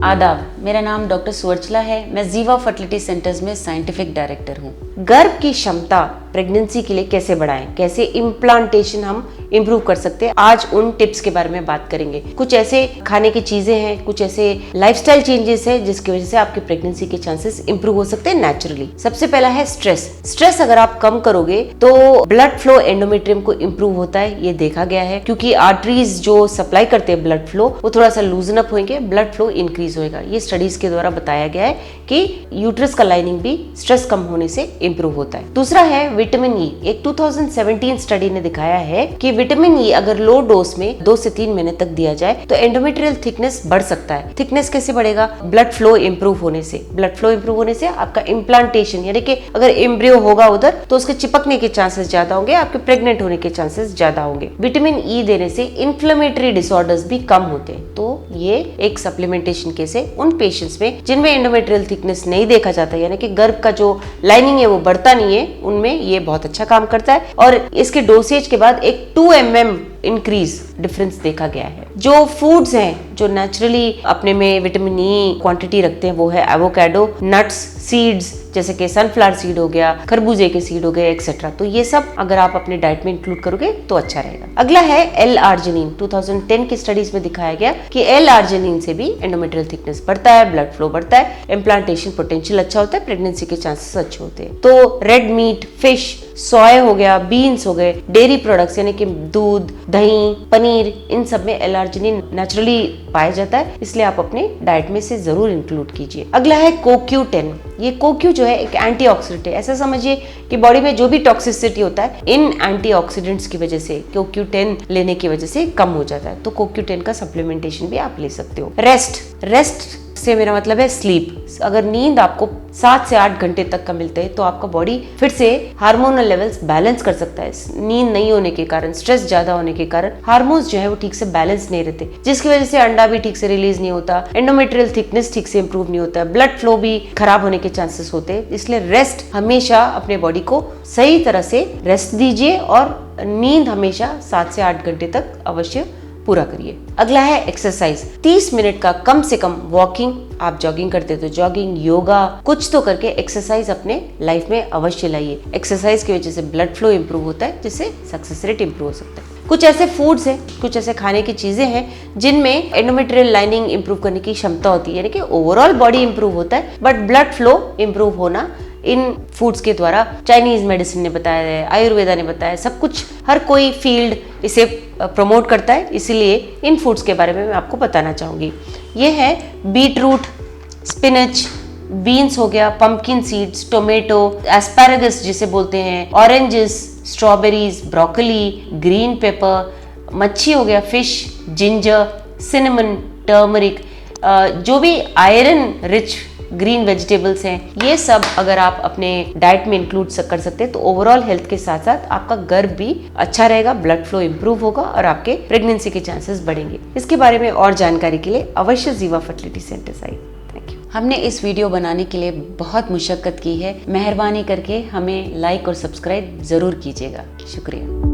आदाब, मेरा नाम डॉक्टर सुवर्चला है। मैं जीवा फर्टिलिटी सेंटर्स में साइंटिफिक डायरेक्टर हूँ। गर्भ की क्षमता प्रेगनेंसी के लिए कैसे बढ़ाएं, कैसे इम्प्लांटेशन हम इम्प्रूव कर सकते हैं, आज उन टिप्स के बारे में बात करेंगे। कुछ ऐसे खाने की चीजें हैं, कुछ ऐसे लाइफस्टाइल चेंजेस है जिसकी वजह से आपकी प्रेगनेंसी के चांसेस इम्प्रूव हो सकते हैं नेचुरली। सबसे पहला है स्ट्रेस अगर आप कम करोगे तो ब्लड फ्लो एंडोमेट्रियम को इम्प्रूव होता है, ये देखा गया है। क्योंकि आर्टरीज जो सप्लाई करते हैं ब्लड फ्लो वो थोड़ा सा लूजन अप होंगे, ब्लड फ्लो इंक्रीज होएगा। ये स्टडीज के द्वारा बताया गया है कि यूट्रस का लाइनिंग भी स्ट्रेस कम होने से इम्प्रूव होता है। दूसरा है विटामिन ई। एक 2017 स्टडी ने दिखाया है कि विटामिन ई अगर लो डोज में 2 से 3 महीने तक दिया जाए तो एंडोमेट्रियल थिकनेस बढ़ सकता है। थिकनेस कैसे बढ़ेगा? ब्लड फ्लो इम्प्रूव होने से। ब्लड फ्लो इम्प्रूव होने से आपका इम्प्लांटेशन यानी कि अगर एम्ब्रियो होगा उधर तो उसके चिपकने के चांसेस ज्यादा होंगे, आपके प्रेग्नेंट होने के चांसेस ज्यादा होंगे। विटामिन ई देने से इन्फ्लेमेटरी डिसऑर्डर्स भी कम होते हैं। तो ये एक सप्लीमेंटेशन केस है उन पेशेंट्स में जिनमें एंडोमेट्रियल थिकनेस नहीं देखा जाता, यानी कि गर्भ का जो लाइनिंग है वो बढ़ता नहीं है, उनमें ये बहुत अच्छा काम करता है। और इसके डोसेज के बाद एक 2 mm इंक्रीज डिफरेंस देखा गया है। जो फूड्स हैं जो नेचुरली अपने में विटामिन ई क्वांटिटी रखते हैं वो है एवोकाडो, नट्स, सीड्स जैसे कि सनफ्लावर सीड हो गया, खरबूजे के सीड हो गए एक्सेट्रा। तो ये सब अगर आप अपने डाइट में इंक्लूड करोगे तो अच्छा रहेगा। अगला है L-आर्जिनिन। 2010 की स्टडीज में दिखाया गया कि L-आर्जिनिन से भी एंडोमेट्रियल थिकनेस बढ़ता है, ब्लड फ्लो बढ़ता है, इम्प्लांटेशन पोटेंशियल अच्छा होता है, प्रेगनेंसी के चांसेस अच्छे होते हैं। तो रेड मीट, फिश, सोया हो गया, बीन्स हो गए, डेयरी प्रोडक्ट्स यानी कि दूध, दही, पनीर, इन सब में L-आर्जिनिन नेचुरली पाया जाता है, इसलिए आप अपने डाइट में से जरूर इंक्लूड कीजिए। अगला है CoQ10। ये CoQ जो है एक एंटीऑक्सीडेंट है। ऐसा समझिए कि बॉडी में जो भी टॉक्सिसिटी होता है इन एंटीऑक्सीडेंट्स की वजह से, CoQ10 लेने की वजह से कम हो जाता है। तो CoQ10 का सप्लीमेंटेशन भी आप ले सकते हो। रेस्ट से मेरा मतलब है स्लीप। अगर नींद आपको 7 से 8 घंटे तक का मिलते हैं तो आपका बॉडी फिर से हार्मोनल लेवल्स बैलेंस कर सकता है। नींद नहीं होने के कारण, स्ट्रेस ज्यादा होने के कारण हार्मोन्स जो है वो ठीक से बैलेंस नहीं रहते, जिसकी वजह से अंडा भी ठीक से रिलीज नहीं होता, एंडोमेट्रियल थिकनेस ठीक से इंप्रूव नहीं होता, ब्लड फ्लो भी खराब होने के चांसेस होते हैं। इसलिए रेस्ट, हमेशा अपने बॉडी को सही तरह से रेस्ट दीजिए और नींद हमेशा 7 से 8 घंटे तक अवश्य पूरा करिए। अगला है एक्सरसाइज। 30 मिनट का कम से कम वॉकिंग, आप जॉगिंग करते हो तो जॉगिंग, योगा, कुछ तो करके एक्सरसाइज अपने लाइफ में अवश्य लाइए। एक्सरसाइज की वजह से ब्लड फ्लो इंप्रूव होता है, जिससे सक्सेस रेट इंप्रूव हो सकता है। कुछ ऐसे फूड्स हैं, कुछ ऐसे खाने की चीजें हैं जिनमें एंडोमेट्रियल लाइनिंग इंप्रूव करने की क्षमता होती है, यानी कि ओवरऑल बॉडी इंप्रूव होता है बट ब्लड फ्लो इंप्रूव होना इन फूड्स के द्वारा, चाइनीज मेडिसिन ने बताया है, आयुर्वेदा ने बताया है, सब कुछ, हर कोई फील्ड इसे प्रमोट करता है। इसीलिए इन फूड्स के बारे में मैं आपको बताना चाहूँगी। ये है बीट रूट, स्पिनच, बीन्स हो गया, पंपकिन सीड्स, टोमेटो, एस्पैरागस जिसे बोलते हैं, oranges, strawberries, broccoli, green pepper, मच्छी हो गया, फिश, जिंजर, सिनेमन, टर्मरिक, जो भी आयरन रिच ग्रीन वेजिटेबल्स हैं, ये सब अगर आप अपने डाइट में इंक्लूड कर सकते हैं तो ओवरऑल हेल्थ के साथ साथ आपका गर्भ भी अच्छा रहेगा, ब्लड फ्लो इंप्रूव होगा और आपके प्रेगनेंसी के चांसेस बढ़ेंगे। इसके बारे में और जानकारी के लिए अवश्य जीवा फर्टिलिटी सेंटर्स आइए। Thank you. हमने इस वीडियो बनाने के लिए बहुत मुशक्कत की है। मेहरबानी करके हमें लाइक और सब्सक्राइब जरूर कीजिएगा। शुक्रिया।